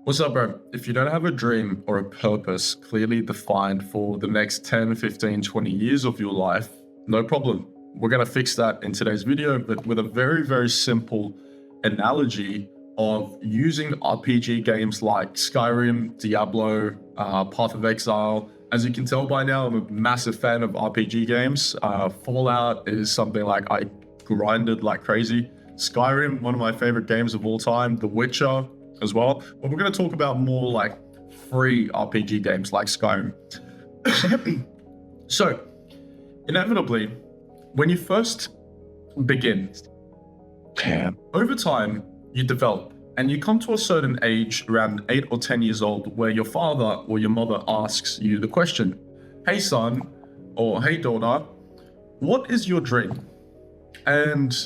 What's up, bro? If you don't have a dream or a purpose clearly defined for the next 10, 15, 20 years of your life, no problem. We're going to fix that in today's video, but with a very, very simple analogy of using RPG games like Skyrim, Diablo, Path of Exile. As you can tell by now, I'm a massive fan of RPG games. Fallout is something like I grinded like crazy. Skyrim, one of my favorite games of all time. The Witcher as well. But we're going to talk about more like free RPG games like Skyrim. So, inevitably, when you first begin, over time, you develop and you come to a certain age, around 8 or 10 years old, where your father or your mother asks you the question, hey son, or hey daughter, what is your dream? And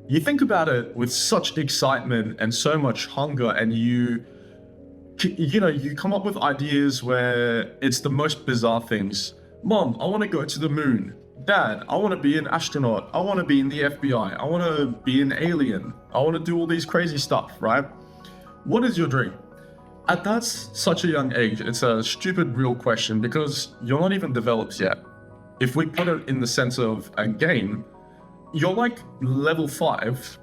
you think about it with such excitement and so much hunger, and you come up with ideas where it's the most bizarre things. Mom, I want to go to the moon. Dad, I want to be an astronaut. I want to be in the FBI. I want to be an alien. I want to do all these crazy stuff, right? What is your dream? At that such a young age, it's a stupid real question because you're not even developed yet. If we put it in the sense of a game, you're like level 5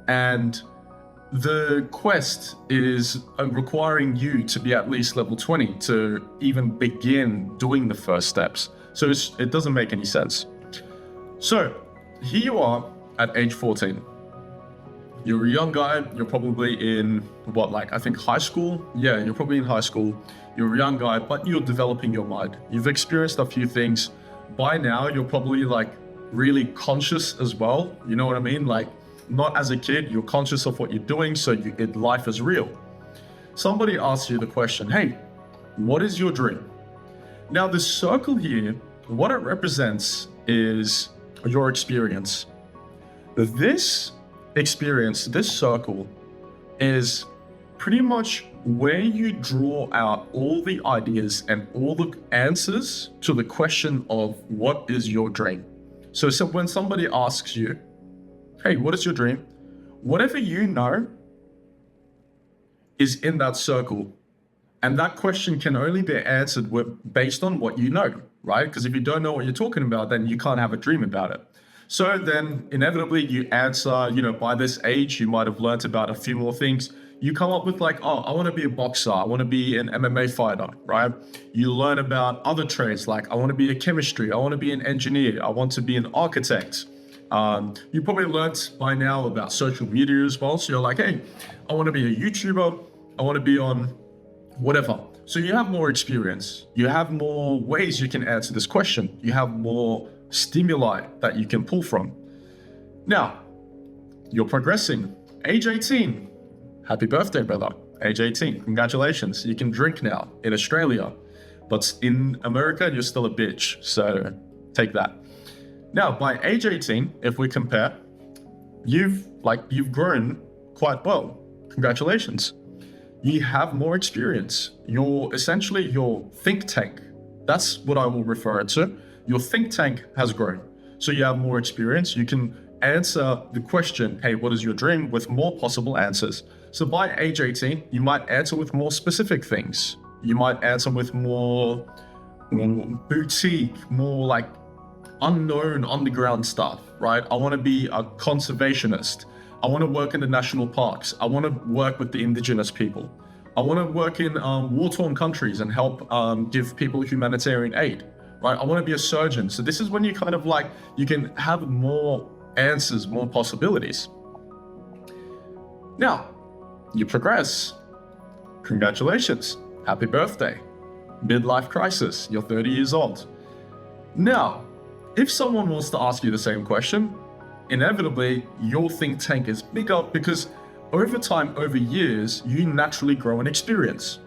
and the quest is requiring you to be at least level 20 to even begin doing the first steps. So it doesn't make any sense. So here you are at age 14. You're a young guy, you're probably in I think high school? Yeah, you're probably in high school. You're a young guy, but you're developing your mind. You've experienced a few things. By now, you're probably really conscious as well. You know what I mean? Not as a kid, you're conscious of what you're doing, so life is real. Somebody asks you the question, hey, what is your dream? Now, this circle here, what it represents is your experience. This experience, this circle, is pretty much where you draw out all the ideas and all the answers to the question of what is your dream. So when somebody asks you, hey, what is your dream? Whatever you know is in that circle. And that question can only be answered based on what you know, right? Because if you don't know what you're talking about, then you can't have a dream about it. So then inevitably you answer, by this age, you might have learned about a few more things. You come up with I want to be a boxer. I want to be an MMA fighter, right? You learn about other trades, I want to be a chemistry. I want to be an engineer. I want to be an architect. You probably learned by now about social media as well. So you're like, hey, I want to be a YouTuber. I want to be on whatever. So you have more experience. You have more ways you can answer this question. You have more stimuli that you can pull from. Now, you're progressing. Age 18. Happy birthday, brother. Age 18. Congratulations. You can drink now in Australia, but in America, you're still a bitch. So take that. Now, by age 18, if we compare, you've grown quite well. Congratulations. You have more experience. You're essentially your think tank. That's what I will refer it to. Your think tank has grown. So you have more experience. You can answer the question, hey, what is your dream, with more possible answers. So by age 18, you might answer with more specific things. You might answer with more boutique, more unknown underground stuff, right? I want to be a conservationist. I want to work in the national parks. I want to work with the indigenous people. I want to work in war-torn countries and help give people humanitarian aid, right? I want to be a surgeon. So this is when you you can have more answers, more possibilities. Now, you progress. Congratulations. Happy birthday. Midlife crisis. You're 30 years old. Now, if someone wants to ask you the same question, inevitably your think tank is bigger because over time, over years, you naturally grow in experience.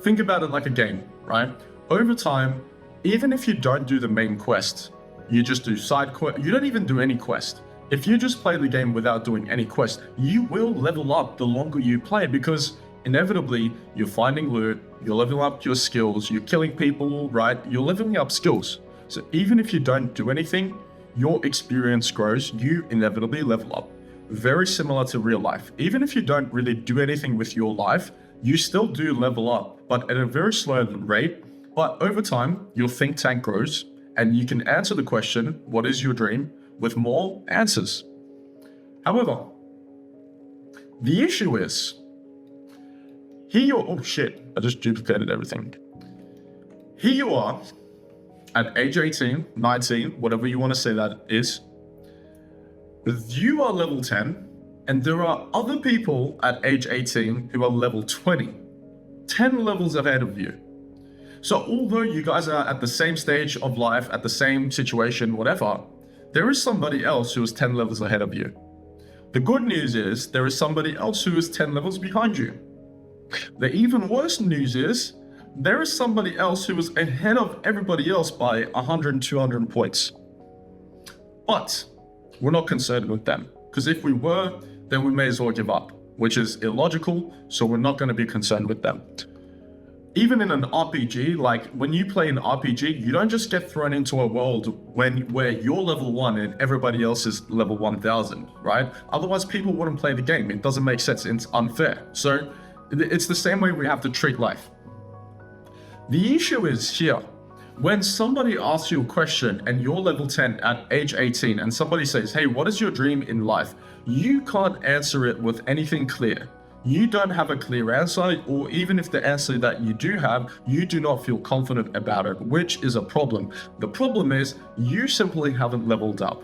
Think about it like a game, right? Over time, even if you don't do the main quest, you just do side quest, you don't even do any quest. If you just play the game without doing any quest, you will level up the longer you play because inevitably you're finding loot, you're leveling up your skills, you're killing people, right? You're leveling up skills. So even if you don't do anything, your experience grows, you inevitably level up. Very similar to real life. Even if you don't really do anything with your life, you still do level up, but at a very slow rate. But over time, your think tank grows and you can answer the question, what is your dream, with more answers. However, the issue is, oh shit, I just duplicated everything. Here you are at age 18, 19, whatever you want to say that is. You are level 10, and there are other people at age 18 who are level 20, 10 levels ahead of you. So although you guys are at the same stage of life, at the same situation, whatever, there is somebody else who is 10 levels ahead of you. The good news is there is somebody else who is 10 levels behind you. The even worse news is there is somebody else who is ahead of everybody else by 100, 200 points. But we're not concerned with them, because if we were, then we may as well give up, which is illogical, so we're not going to be concerned with them. Even in an RPG, like when you play an RPG, you don't just get thrown into a world where you're level 1 and everybody else is level 1000, right? Otherwise, people wouldn't play the game. It doesn't make sense. It's unfair. So it's the same way we have to treat life. The issue is here, when somebody asks you a question and you're level 10 at age 18 and somebody says, hey, what is your dream in life? You can't answer it with anything clear. You don't have a clear answer, or even if the answer that you do have, you do not feel confident about it, which is a problem. The problem is you simply haven't leveled up.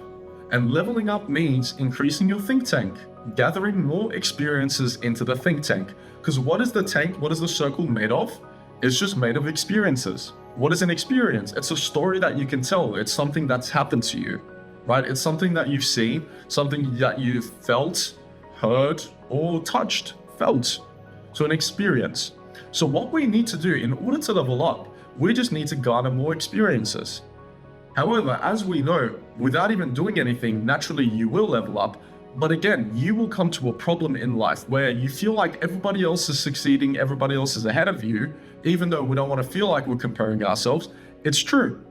And leveling up means increasing your think tank, gathering more experiences into the think tank. Because what is the tank, what is the circle made of? It's just made of experiences. What is an experience? It's a story that you can tell. It's something that's happened to you, right? It's something that you've seen, something that you've felt, heard, or touched. Felt. So an experience. So what we need to do in order to level up, we just need to garner more experiences. However, as we know, without even doing anything, naturally you will level up. But again, you will come to a problem in life where you feel like everybody else is succeeding, everybody else is ahead of you, even though we don't want to feel like we're comparing ourselves. It's true.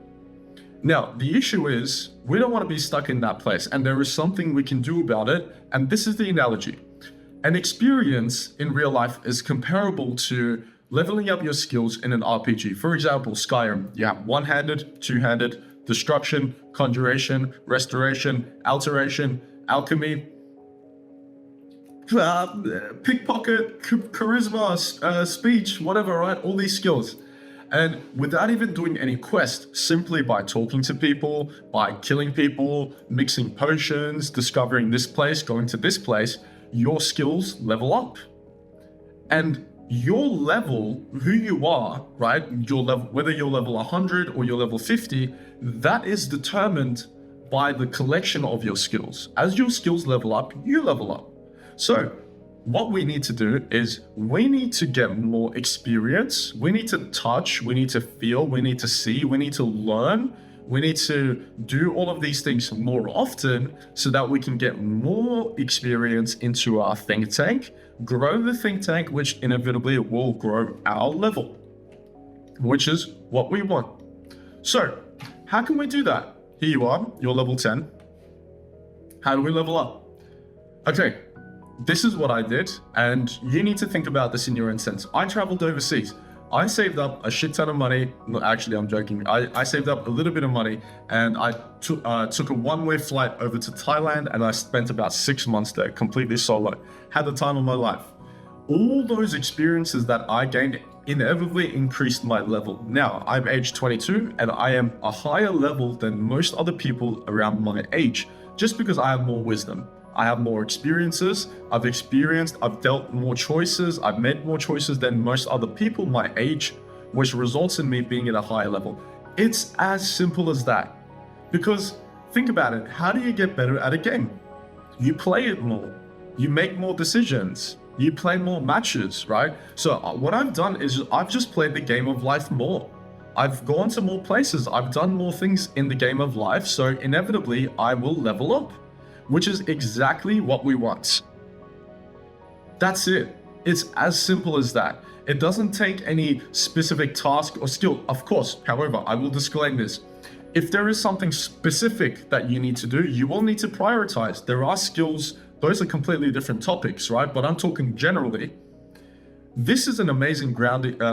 Now, the issue is we don't want to be stuck in that place, and there is something we can do about it. And this is the analogy. An experience in real life is comparable to leveling up your skills in an RPG. For example, Skyrim, you have one-handed, two-handed, destruction, conjuration, restoration, alteration, alchemy, pickpocket, charisma, speech, whatever, right? All these skills. And without even doing any quest, simply by talking to people, by killing people, mixing potions, discovering this place, going to this place, your skills level up. And your level, who you are, right? Your level, whether you're level 100 or you're level 50, that is determined by the collection of your skills. As your skills level up, you level up. So what we need to do is we need to get more experience. We need to touch, we need to feel, we need to see, we need to learn. We need to do all of these things more often so that we can get more experience into our think tank, grow the think tank, which inevitably will grow our level, which is what we want. So how can we do that? Here you are, you're level 10. How do we level up? Okay, this is what I did, and you need to think about this in your own sense. I traveled overseas. I saved up a shit ton of money. No, actually, I'm joking. I saved up a little bit of money, and I took a one-way flight over to Thailand, and I spent about 6 months there, completely solo. Had the time of my life. All those experiences that I gained inevitably increased my level. Now, I'm age 22, and I am a higher level than most other people around my age, just because I have more wisdom. I have more experiences, I've dealt more choices, I've made more choices than most other people my age, which results in me being at a higher level. It's as simple as that. Because think about it, how do you get better at a game? You play it more, you make more decisions, you play more matches, right? So what I've done is I've just played the game of life more. I've gone to more places, I've done more things in the game of life, so inevitably I will level up. Which is exactly what we want. That's it. It's as simple as that. It doesn't take any specific task or skill. Of course, however, I will disclaim this. If there is something specific that you need to do, you will need to prioritize. There are skills, those are completely different topics, right? But I'm talking generally. This is an amazing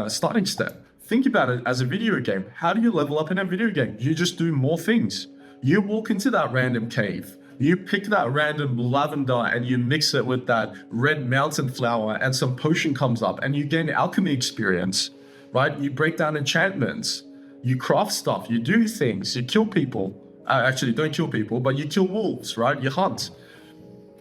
starting step. Think about it as a video game. How do you level up in a video game? You just do more things. You walk into that random cave. You pick that random lavender and you mix it with that red mountain flower and some potion comes up and you gain alchemy experience, right? You break down enchantments. You craft stuff. You do things. You kill people. Actually, don't kill people, but you kill wolves, right? You hunt.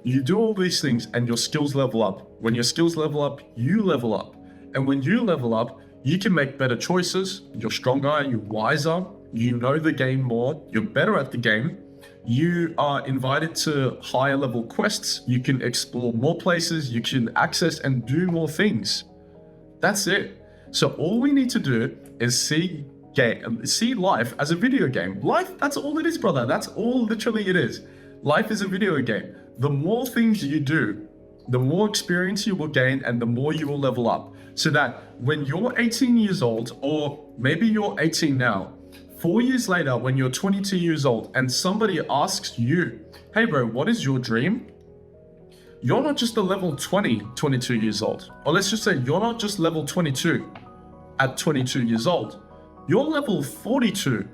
You do all these things and your skills level up. When your skills level up, you level up. And when you level up, you can make better choices. You're stronger, you're wiser, you know the game more, you're better at the game. You are invited to higher level quests. You can explore more places. You can access and do more things. That's it. So all we need to do is see life as a video game. Life, that's all it is, brother. That's all literally it is. Life is a video game. The more things you do, the more experience you will gain and the more you will level up. So that when you're 18 years old, or maybe you're 18 now, 4 years later, when you're 22 years old and somebody asks you, hey bro, what is your dream? You're not just a level 20, 22 years old. Or let's just say you're not just level 22 at 22 years old. You're level 42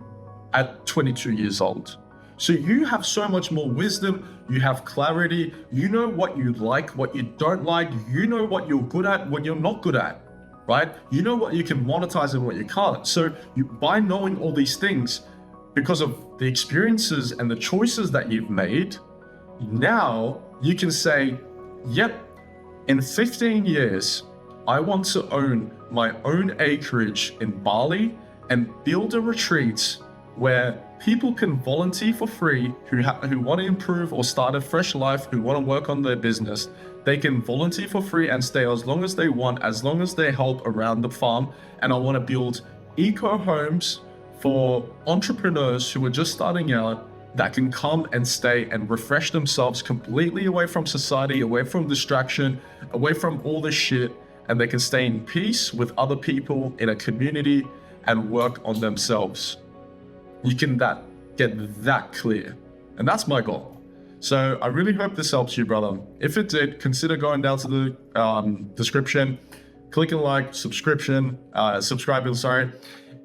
at 22 years old. So you have so much more wisdom, you have clarity, you know what you like, what you don't like, you know what you're good at, what you're not good at, right? You know what you can monetize and what you can't. So by knowing all these things, because of the experiences and the choices that you've made, now you can say, yep, in 15 years, I want to own my own acreage in Bali and build a retreat where people can volunteer for free who want to improve or start a fresh life, who want to work on their business. They can volunteer for free and stay as long as they want, as long as they help around the farm. And I want to build eco homes for entrepreneurs who are just starting out that can come and stay and refresh themselves completely away from society, away from distraction, away from all this shit. And they can stay in peace with other people in a community and work on themselves. You can get that clear. And that's my goal. So I really hope this helps you, brother. If it did, consider going down to the description, clicking like, subscribing, sorry.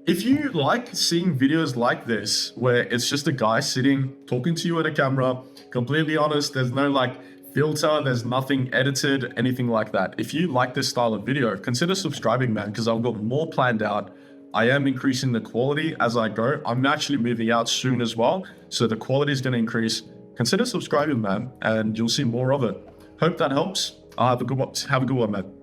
If you like seeing videos like this, where it's just a guy sitting, talking to you at a camera, completely honest, there's no like filter, there's nothing edited, anything like that. If you like this style of video, consider subscribing, man, because I've got more planned out. I am increasing the quality as I go. I'm actually moving out soon as well, so the quality is going to increase. Consider subscribing, man, and you'll see more of it. Hope that helps. Have a good one, man.